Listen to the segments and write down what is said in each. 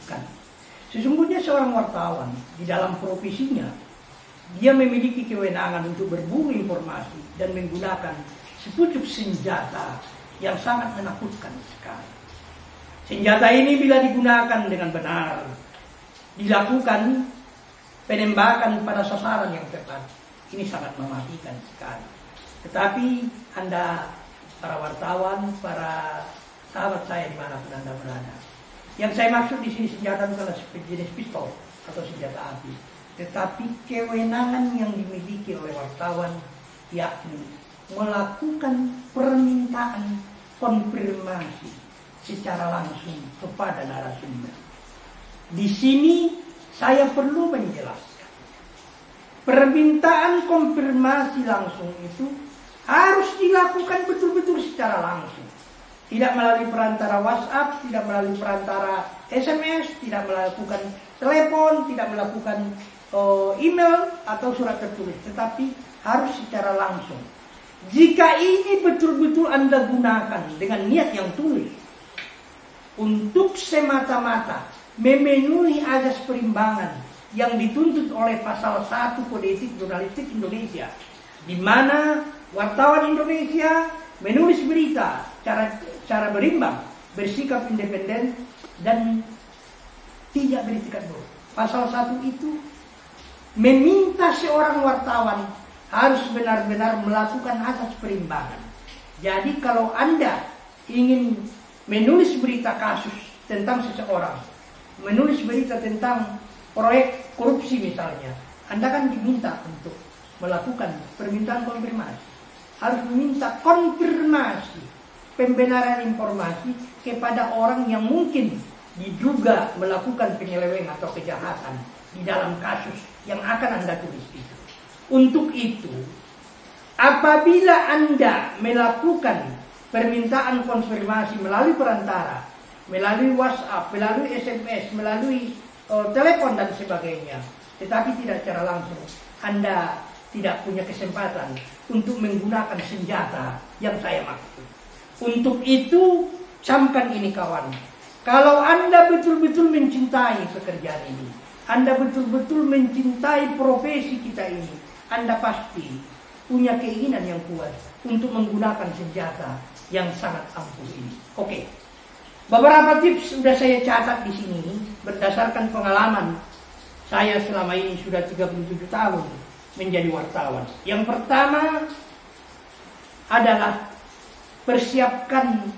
menakutkan. Sesungguhnya seorang wartawan di dalam profesinya, dia memiliki kewenangan untuk berburu informasi dan menggunakan sepucuk senjata yang sangat menakutkan sekali. Senjata ini bila digunakan dengan benar, dilakukan penembakan pada sasaran yang tepat, ini sangat mematikan sekali. Tetapi Anda, para wartawan, para sahabat saya dimanapun Anda berada, yang saya maksud di sini senjata bukanlah jenis pistol atau senjata api, tetapi kewenangan yang dimiliki oleh wartawan, yakni melakukan permintaan konfirmasi secara langsung kepada narasumber. Di sini saya perlu menjelaskan, permintaan konfirmasi langsung itu harus dilakukan betul-betul secara langsung. Tidak melalui perantara WhatsApp, tidak melalui perantara SMS, tidak melakukan telepon, tidak melakukan email atau surat tertulis, tetapi harus secara langsung. Jika ini betul-betul Anda gunakan dengan niat yang tulus untuk semata-mata memenuhi azas perimbangan yang dituntut oleh pasal 1 Kode Etik Jurnalistik Indonesia, di mana wartawan Indonesia menulis berita cara berimbang, bersikap independen dan tidak beretikat buruk. Pasal 1 itu meminta seorang wartawan harus benar-benar melakukan asas perimbangan. Jadi kalau Anda ingin menulis berita kasus tentang seseorang, menulis berita tentang proyek korupsi misalnya, Anda kan diminta untuk melakukan permintaan konfirmasi. Harus meminta konfirmasi pembenaran informasi kepada orang yang mungkin diduga melakukan penyelewengan atau kejahatan di dalam kasus yang akan Anda tulis itu. Untuk itu, apabila Anda melakukan permintaan konfirmasi melalui perantara, melalui WhatsApp, melalui SMS, melalui telepon dan sebagainya, tetapi tidak secara langsung, Anda tidak punya kesempatan untuk menggunakan senjata yang saya maksud. Untuk itu, camkan ini kawan. Kalau Anda betul-betul mencintai pekerjaan ini, Anda betul-betul mencintai profesi kita ini, Anda pasti punya keinginan yang kuat untuk menggunakan senjata yang sangat ampuh ini. Oke. Beberapa tips sudah saya catat di sini berdasarkan pengalaman saya selama ini sudah 37 tahun menjadi wartawan. Yang pertama adalah persiapkan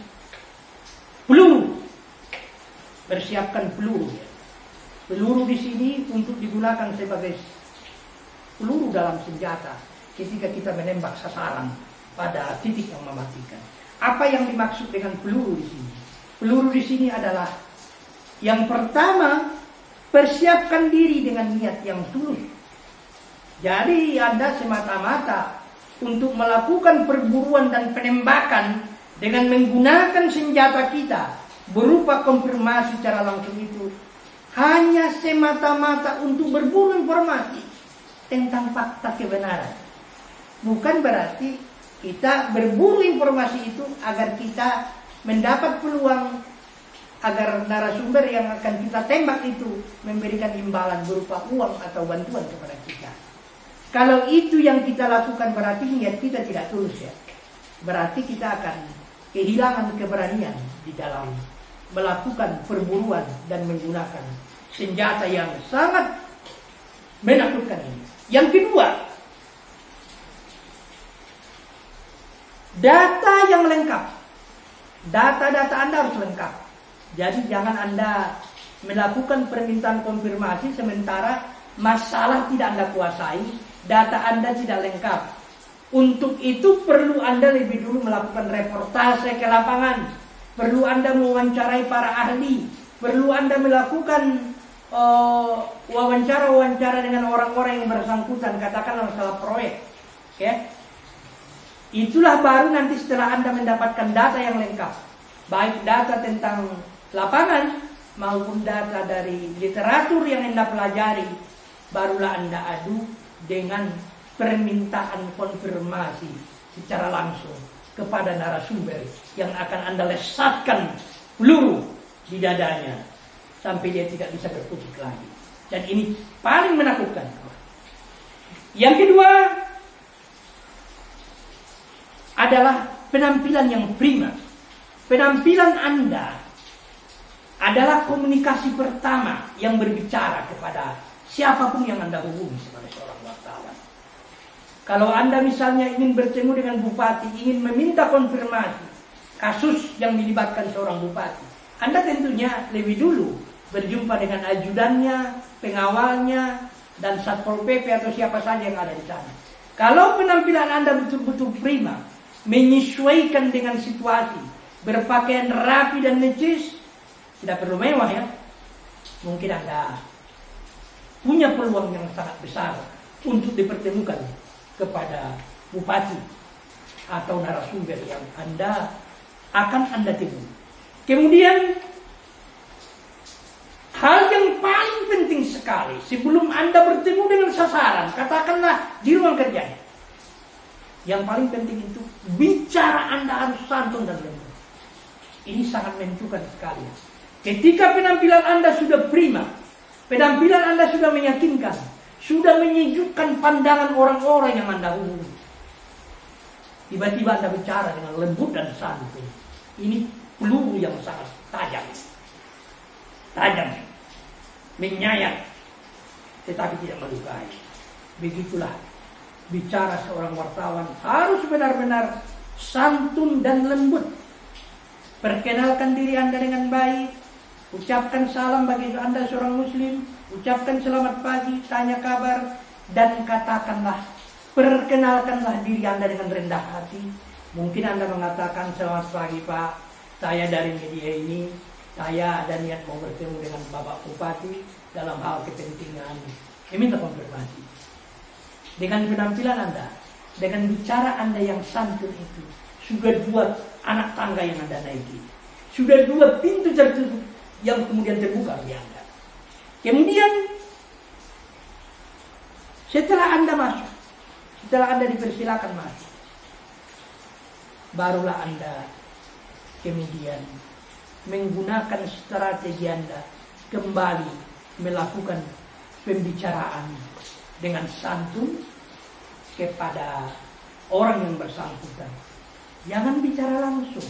peluru. Persiapkan peluru. Peluru di sini untuk digunakan sebagai peluru dalam senjata ketika kita menembak sasaran pada titik yang mematikan. Apa yang dimaksud dengan peluru di sini? Peluru di sini adalah yang pertama, persiapkan diri dengan niat yang tulus. Jadi Anda semata-mata untuk melakukan perburuan dan penembakan dengan menggunakan senjata kita berupa konfirmasi secara langsung itu hanya semata-mata untuk berburu informasi tentang fakta kebenaran. Bukan berarti kita berburu informasi itu agar kita mendapat peluang agar narasumber yang akan kita tembak itu memberikan imbalan berupa uang atau bantuan kepada kita. Kalau itu yang kita lakukan berarti niat kita tidak tulus ya. Berarti kita akan kehilangan keberanian di dalam melakukan perburuan dan menggunakan senjata yang sangat menakutkan ini. Yang kedua, data yang lengkap. Data-data Anda harus lengkap. Jadi jangan Anda melakukan permintaan konfirmasi sementara masalah tidak Anda kuasai, data Anda tidak lengkap. Untuk itu perlu Anda lebih dulu melakukan reportase ke lapangan. Perlu Anda mewawancarai para ahli. Perlu Anda melakukan wawancara-wawancara dengan orang-orang yang bersangkutan, katakanlah masalah proyek. Ya. Itulah baru nanti setelah Anda mendapatkan data yang lengkap, baik data tentang lapangan maupun data dari literatur yang Anda pelajari, barulah Anda adu dengan permintaan konfirmasi secara langsung kepada narasumber yang akan Anda lesatkan peluru di dadanya. sampai dia tidak bisa berkutik lagi. Dan ini paling menakutkan. Yang kedua adalah penampilan yang prima. Penampilan Anda adalah komunikasi pertama yang berbicara kepada siapapun yang Anda hubungi sebagai seorang wartawan. Kalau Anda misalnya ingin bertemu dengan bupati, ingin meminta konfirmasi kasus yang dilibatkan seorang bupati, Anda tentunya lebih dulu berjumpa dengan ajudannya, pengawalnya, dan Satpol PP atau siapa saja yang ada di sana. Kalau penampilan Anda betul-betul prima, menyesuaikan dengan situasi, berpakaian rapi dan necis, tidak perlu mewah ya, mungkin Anda punya peluang yang sangat besar untuk dipertemukan kepada bupati atau narasumber yang Anda temui. Kemudian hal yang paling penting sekali sebelum Anda bertemu dengan sasaran, katakanlah di ruang kerja, yang paling penting itu bicara Anda harus santun dan lembut. Ini sangat menentukan sekali. Ketika penampilan Anda sudah prima, penampilan Anda sudah meyakinkan, sudah menyejukkan pandangan orang-orang yang Anda hubungi, tiba-tiba Anda bicara dengan lembut dan santun. Ini peluru yang sangat tajam, menyayat, tetapi tidak melukai. Begitulah bicara seorang wartawan, harus benar-benar santun dan lembut. Perkenalkan diri Anda dengan baik, ucapkan salam bagi Anda seorang muslim, ucapkan selamat pagi, tanya kabar, dan katakanlah, perkenalkanlah diri Anda dengan rendah hati. Mungkin Anda mengatakan, selamat pagi Pak, saya dari media ini, saya ada niat mau bertemu dengan Bapak Bupati dalam hal kepentingan, minta konfirmasi. Dengan penampilan Anda, dengan bicara Anda yang santun itu, sudah dua anak tangga yang Anda naiki, sudah dua pintu tertutup yang kemudian terbuka bagi Anda. Kemudian setelah Anda masuk, setelah Anda dipersilakan masuk, barulah Anda kemudian menggunakan strategi Anda kembali melakukan pembicaraan dengan santun kepada orang yang bersangkutan. Jangan bicara langsung,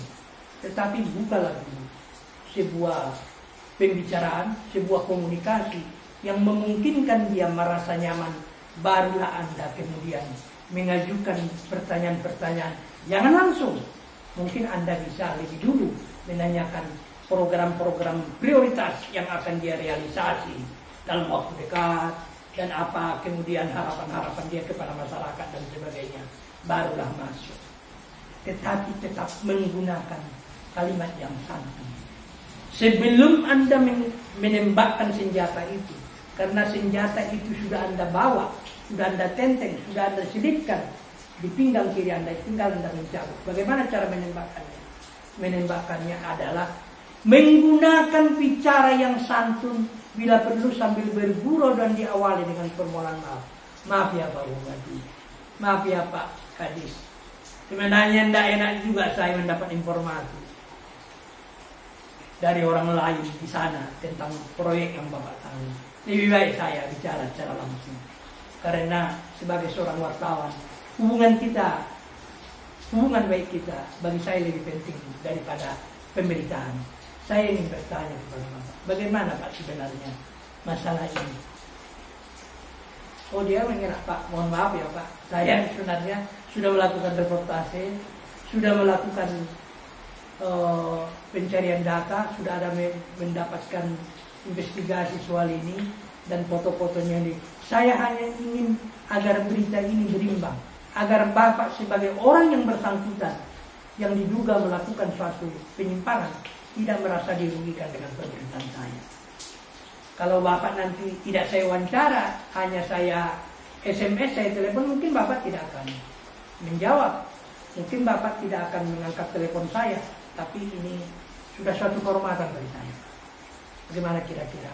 tetapi bukalah dulu sebuah pembicaraan, sebuah komunikasi yang memungkinkan dia merasa nyaman. Barulah Anda kemudian mengajukan pertanyaan-pertanyaan. Jangan langsung. Mungkin Anda bisa lebih dulu menanyakan program-program prioritas yang akan dia realisasi dalam waktu dekat, dan apa kemudian harapan-harapan dia kepada masyarakat dan sebagainya. Barulah masuk. Tetapi tetap menggunakan kalimat yang santun. Sebelum Anda menembakkan senjata itu, karena senjata itu sudah Anda bawa, sudah Anda tenteng, sudah Anda selipkan di pinggang kiri Anda, tinggal Anda mencabut. Bagaimana cara menembakkannya? Menembakkannya adalah menggunakan bicara yang santun, bila perlu sambil bergurau dan diawali dengan permohonan maaf. Maaf ya Pak Bupati, maaf ya Pak Kadis, sebenarnya tidak enak juga saya mendapat informasi dari orang lain di sana tentang proyek yang Bapak tanggung. Lebih baik saya bicara secara langsung, karena sebagai seorang wartawan, hubungan baik kita bagi saya lebih penting daripada pemberitaan. Saya ingin bertanya kepada Bapak, bagaimana Pak sebenarnya masalah ini? Oh, dia mengira, Pak, mohon maaf ya Pak, saya sebenarnya sudah melakukan reportase, sudah melakukan pencarian data, sudah ada mendapatkan investigasi soal ini dan foto-fotonya ini. Saya hanya ingin agar berita ini berimbang, agar Bapak sebagai orang yang bersangkutan yang diduga melakukan suatu penyimpangan tidak merasa dirugikan dengan pemberitaan saya. Kalau Bapak nanti tidak saya wawancara, hanya saya SMS, saya telepon, mungkin Bapak tidak akan menjawab. Mungkin Bapak tidak akan mengangkat telepon saya. Tapi ini sudah suatu kehormatan bagi saya. Bagaimana kira-kira?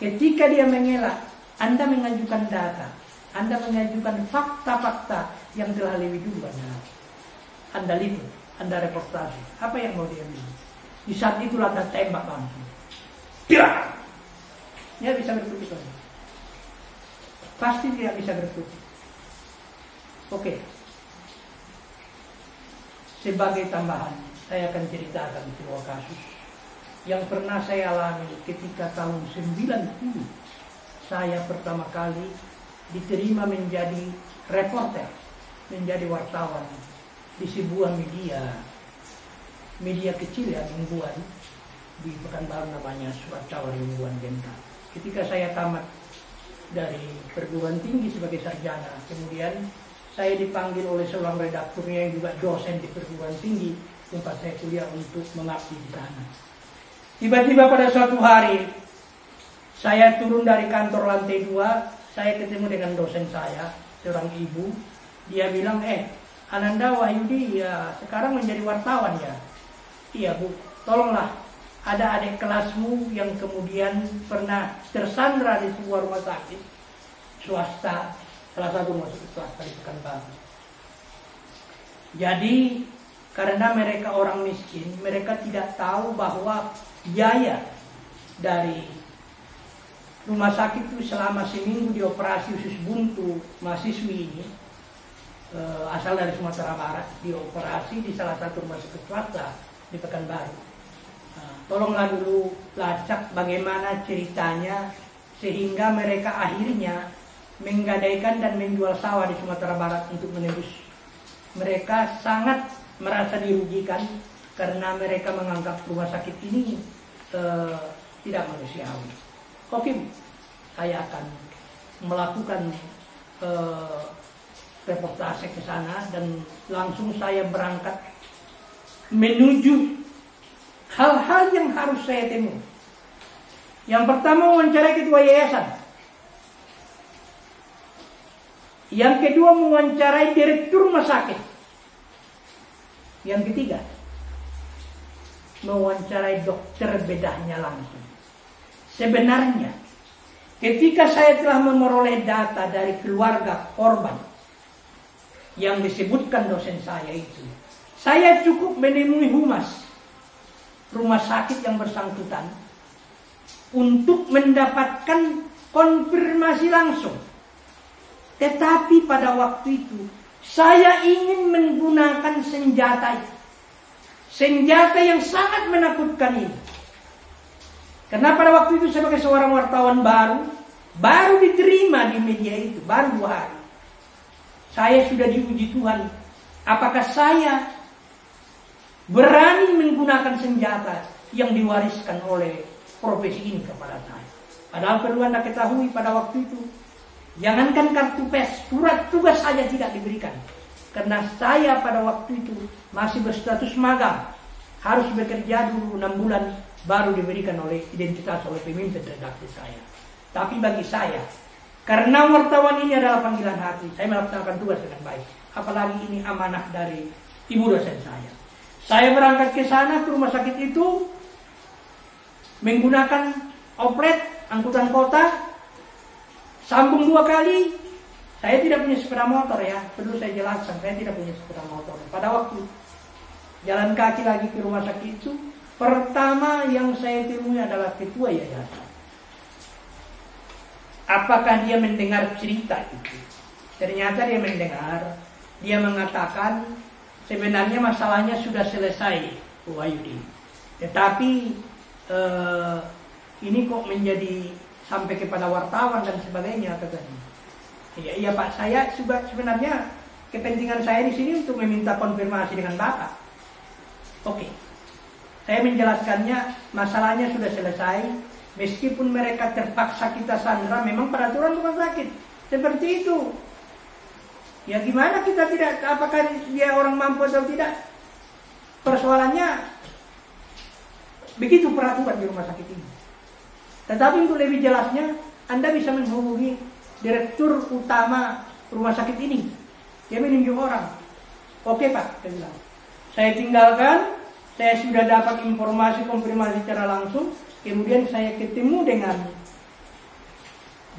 Ketika dia mengelak, Anda mengajukan data, Anda mengajukan fakta-fakta yang telah lebih dulu Anda liput, Anda reportase. Apa yang mau dia bilang? Di saat itulah Anda tembak langsung. Dia bisa bertutur. Pasti tidak bisa bertutur. Oke. Sebagai tambahan, saya akan ceritakan sebuah kasus yang pernah saya alami ketika tahun 90. Saya pertama kali diterima menjadi reporter, menjadi wartawan di sebuah media kecil ya, mingguan di Pekanbaru, namanya Surat Tawar Mingguan Bentang. Ketika saya tamat dari perguruan tinggi sebagai sarjana, kemudian saya dipanggil oleh seorang redakturnya yang juga dosen di perguruan tinggi tempat saya kuliah untuk mengabdi di sana. Tiba-tiba pada suatu hari saya turun dari kantor lantai 2, saya ketemu dengan dosen saya, seorang ibu. Dia bilang, Ananda Wahyudi ya sekarang menjadi wartawan ya. Iya Bu, tolonglah, ada adik kelasmu yang kemudian pernah tersandra di sebuah rumah sakit swasta, salah satu rumah sakit swasta di Pekanbaru. Jadi karena mereka orang miskin, mereka tidak tahu bahwa biaya dari rumah sakit itu selama seminggu dioperasi usus buntu mahasiswi ini, asal dari Sumatera Barat, dioperasi di salah satu rumah sakit swasta di Pekanbaru. Tolonglah dulu lacak bagaimana ceritanya sehingga mereka akhirnya menggadaikan dan menjual sawah di Sumatera Barat untuk menebus. Mereka sangat merasa dirugikan karena mereka menganggap rumah sakit ini tidak manusiawi. Oke, saya akan melakukan reportase ke sana dan langsung saya berangkat menuju hal-hal yang harus saya temui. Yang pertama, mewawancarai ketua yayasan. Yang kedua, mewawancarai direktur rumah sakit. Yang ketiga, mewawancarai dokter bedahnya langsung. Sebenarnya, ketika saya telah memperoleh data dari keluarga korban yang disebutkan dosen saya itu, saya cukup menemui humas rumah sakit yang bersangkutan untuk mendapatkan konfirmasi langsung. Tetapi pada waktu itu saya ingin menggunakan senjata itu. Senjata yang sangat menakutkan ini. Karena pada waktu itu sebagai seorang wartawan baru diterima di media itu, baru 2 hari. Saya sudah diuji Tuhan. Apakah saya berani menggunakan senjata yang diwariskan oleh profesi ini kepada saya? Padahal perlu Anda ketahui pada waktu itu, jangankan kartu pes, surat tugas saja tidak diberikan. Karena saya pada waktu itu masih berstatus magang, harus bekerja dulu 6 bulan baru diberikan oleh identitas oleh pemimpin redaksi saya. Tapi bagi saya, karena wartawan ini adalah panggilan hati, saya melaksanakan tugas dengan baik. Apalagi ini amanah dari ibu dosen saya. Saya berangkat ke sana, ke rumah sakit itu, menggunakan oplet, angkutan kota, sambung 2 kali. Saya tidak punya sepeda motor ya, perlu saya jelaskan, saya tidak punya sepeda motor. Pada waktu jalan kaki lagi ke rumah sakit itu, pertama yang saya temui adalah ketua yayasan. Apakah dia mendengar cerita itu? Ternyata dia mendengar. Dia mengatakan sebenarnya masalahnya sudah selesai, Bu Wahyudi. Tetapi ini kok menjadi sampai kepada wartawan dan sebagainya katanya. Iya Pak, saya juga sebenarnya kepentingan saya di sini untuk meminta konfirmasi dengan Bapak. Oke. Saya menjelaskannya, masalahnya sudah selesai. Meskipun mereka terpaksa kita sandra, memang peraturan rumah sakit seperti itu. Ya gimana kita tidak, apakah dia orang mampu atau tidak? Persoalannya begitu peraturan di rumah sakit ini. Tetapi untuk lebih jelasnya, Anda bisa menghubungi direktur utama rumah sakit ini. Dia menunjuk orang. Oke Pak, saya bilang. Saya tinggalkan. Saya sudah dapat informasi konfirmasi secara langsung. Kemudian saya ketemu dengan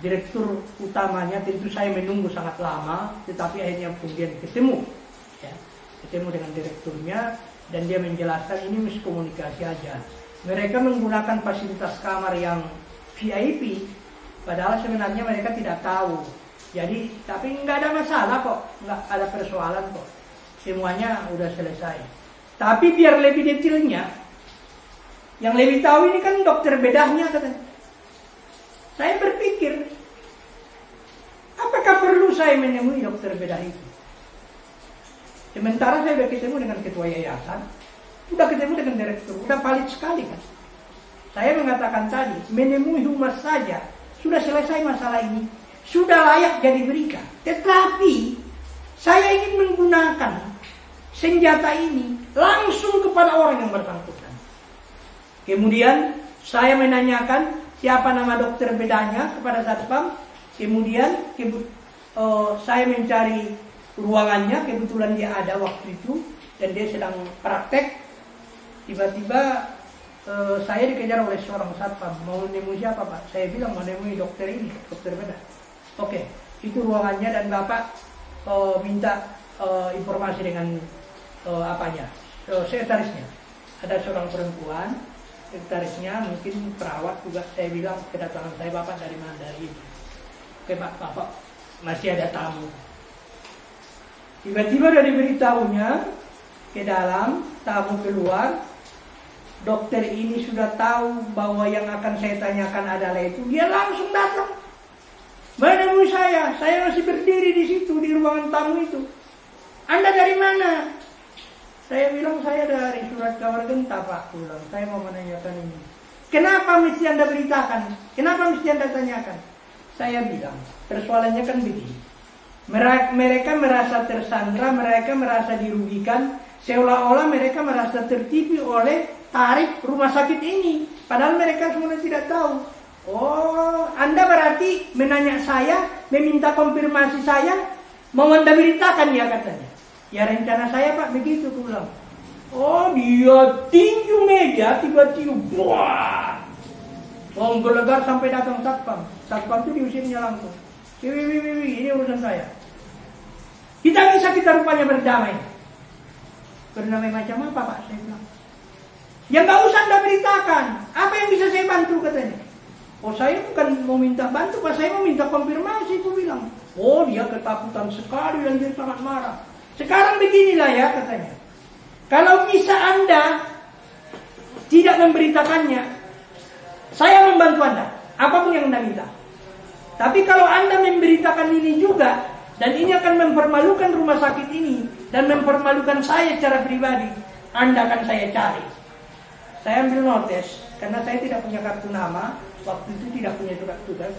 direktur utamanya. Tentu saya menunggu sangat lama, tetapi akhirnya kemudian ketemu. Ya, ketemu dengan direkturnya dan dia menjelaskan ini miskomunikasi aja. Mereka menggunakan fasilitas kamar yang VIP, padahal sebenarnya mereka tidak tahu. Jadi, tapi nggak ada masalah kok, nggak ada persoalan kok. Semuanya udah selesai. Tapi biar lebih detailnya, yang lebih tahu ini kan dokter bedahnya katanya. Saya berpikir, apakah perlu saya menemui dokter bedah itu? Sementara saya sudah ketemu dengan ketua yayasan, sudah ketemu dengan direktur, sudah valid sekali kan. Saya mengatakan tadi, menemui humas saja, sudah selesai masalah ini, sudah layak jadi berita. Tetapi, saya ingin menggunakan senjata ini langsung kepada orang yang bersangkutan. Kemudian, saya menanyakan siapa nama dokter bedanya kepada Satpam. Kemudian, saya mencari ruangannya, kebetulan dia ada waktu itu dan dia sedang praktek. Tiba-tiba saya dikejar oleh seorang satpam, mau menemui siapa Pak? Saya bilang mau menemui dokter ini, dokter bedah. Oke, itu ruangannya dan Bapak minta informasi dengan apanya, sekretarisnya. Ada seorang perempuan, sekretarisnya mungkin perawat juga. Saya bilang kedatangan saya Bapak dari mana? Dari itu. Oke Pak, Bapak masih ada tamu. Tiba-tiba dari beritahunya ke dalam, tamu keluar, dokter ini sudah tahu bahwa yang akan saya tanyakan adalah itu. Dia langsung datang menemui saya masih berdiri di situ, di ruangan tamu itu. Anda dari mana? Saya bilang saya dari Surat Kabar Genta Pak. Pulang, saya mau menanyakan ini. Kenapa mesti Anda beritakan? Kenapa mesti Anda tanyakan? Saya bilang, persoalannya kan begini. Mereka merasa tersandra, mereka merasa dirugikan, seolah-olah mereka merasa tertipu oleh tarif rumah sakit ini. Padahal mereka semua tidak tahu. Oh, Anda berarti menanya saya, meminta konfirmasi saya, mau Anda beritakan ya katanya. Ya rencana saya Pak begitu pulang. Oh, dia tinju meja tiba-tiba, wah, mau gelegar sampai datang satpam. Satpam itu diusirnya langsung. Ini urusan saya. Kita rupanya berdamai. Berdamai macam apa Pak? Saya bilang. Ya nggak usah Anda beritakan. Apa yang bisa saya bantu katanya? Oh saya bukan mau minta bantu Pak, saya mau minta konfirmasi. Aku bilang. Oh dia ketakutan sekali dan dia sangat marah. Sekarang beginilah ya katanya. Kalau bisa Anda tidak memberitakannya, saya membantu Anda. Apapun yang Anda minta. Tapi kalau Anda memberitakan ini juga, dan ini akan mempermalukan rumah sakit ini, dan mempermalukan saya secara pribadi, Anda akan saya cari. Saya ambil notes, karena saya tidak punya kartu nama, waktu itu tidak punya surat tugas.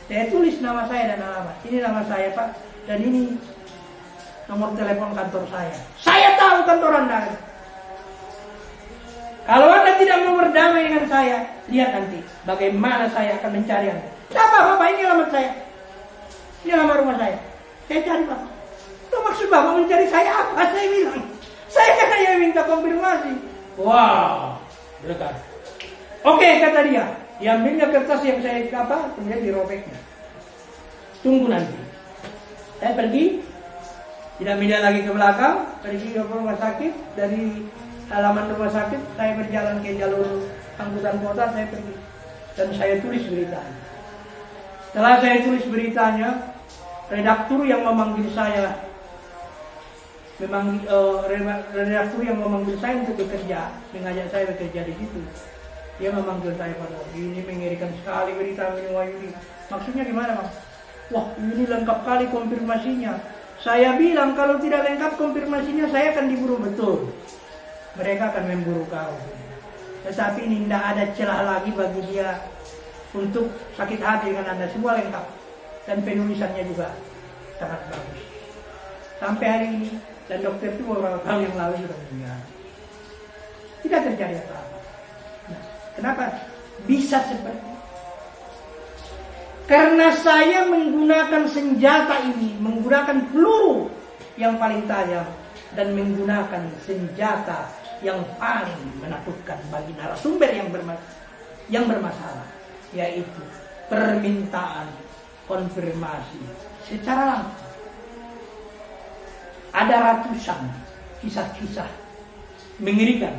Saya tulis nama saya dan alamat. Ini nama saya Pak, dan ini nomor telepon kantor saya. Saya tahu kantor Anda. Kalau Anda tidak mau berdamai dengan saya, lihat nanti bagaimana saya akan mencari Anda. Siapa Bapak? Ini alamat saya. Ini alamat rumah saya. Saya cari Bapak. Itu maksud Bapak mencari saya apa? Saya bilang. Saya kan hanya minta konfirmasi. Wow. Dekat. Oke kata dia. Diambilnya kertas yang saya kemudian dirobeknya. Tunggu nanti. Saya pergi. Tidak pindah lagi ke belakang. Pergi ke rumah sakit. Dari halaman rumah sakit saya berjalan ke jalur angkutan kota. Saya pergi. Dan saya tulis beritanya. Setelah saya tulis beritanya, redaktur yang memanggil saya, redaktur yang memanggil saya untuk bekerja, mengajak saya bekerja di situ. Dia memanggil saya pada ini mengerikan sekali berita ini Wahyudi. Maksudnya gimana Bang? Wah ini lengkap kali konfirmasinya. Saya bilang kalau tidak lengkap konfirmasinya saya akan diburu betul. Mereka akan memburu kau. Tetapi ini tidak ada celah lagi bagi dia untuk sakit hati dengan Anda. Semua lengkap. Dan penulisannya juga sangat bagus. Sampai hari ini. Dan dokter itu beberapa tahun yang lalu sudah meninggal. Tidak terjadi apa-apa. Nah, kenapa bisa seperti itu? Karena saya menggunakan senjata ini, menggunakan peluru yang paling tajam, dan menggunakan senjata yang paling menakutkan bagi narasumber yang bermasalah, yaitu permintaan konfirmasi secara langsung. Ada ratusan kisah-kisah mengerikan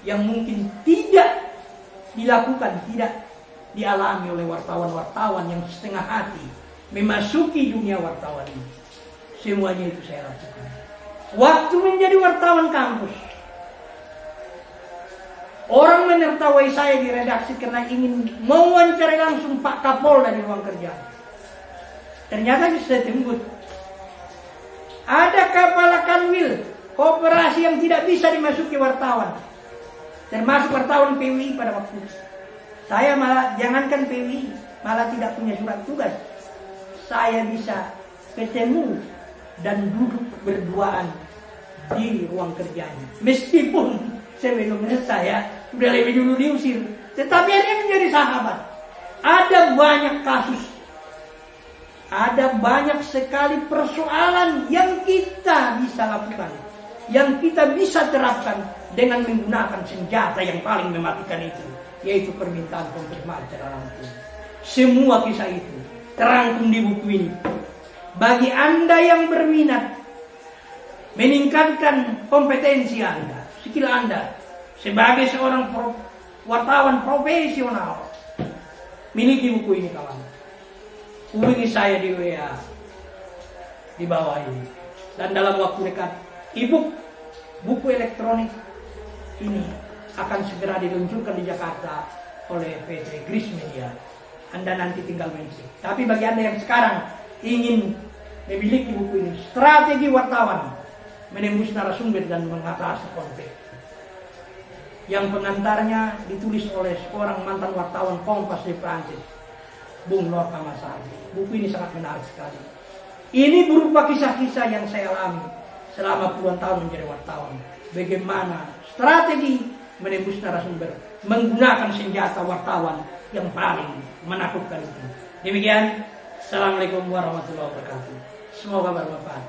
yang mungkin tidak dilakukan, tidak dialami oleh wartawan-wartawan yang setengah hati memasuki dunia wartawan ini. Semuanya itu saya lakukan. Waktu menjadi wartawan kampus, orang menertawai saya di redaksi karena ingin mewawancarai langsung Pak Kapolda di ruang kerja. Ternyata bisa tembus. Ada kapal kanwil kooperasi yang tidak bisa dimasuki wartawan, termasuk wartawan PWI pada waktu itu. Saya malah jangankan PWI, malah tidak punya surat tugas. Saya bisa ketemu dan duduk berduaan di ruang kerjanya. Meskipun sebelumnya saya sudah lebih dulu diusir, tetapi akhirnya menjadi sahabat. Ada banyak kasus, ada banyak sekali persoalan yang kita bisa lakukan, yang kita bisa terapkan dengan menggunakan senjata yang paling mematikan itu, yaitu permintaan konfirmasi secara langsung. Semua kisah itu terangkum di buku ini. Bagi Anda yang berminat meningkatkan kompetensi Anda, skill Anda sebagai seorang wartawan profesional, miliki buku ini kawan. Hubungi saya di WA di bawah ini. Dan dalam waktu dekat e-book, buku elektronik ini akan segera diluncurkan di Jakarta oleh PT Gris Media. Anda nanti tinggal mengisi. Tapi bagi Anda yang sekarang ingin memiliki buku ini, Strategi Wartawan Menembus Narasumber dan Mengatasi Konflik, yang pengantarnya ditulis oleh seorang mantan wartawan Kompas di Prancis, Bung Lorca Masadi. Buku ini sangat menarik sekali. Ini berupa kisah-kisah yang saya alami selama puluhan tahun menjadi wartawan. Bagaimana strategi menembus narasumber menggunakan senjata wartawan yang paling menakutkan itu. Demikian, Assalamualaikum warahmatullahi wabarakatuh. Semoga bermanfaat.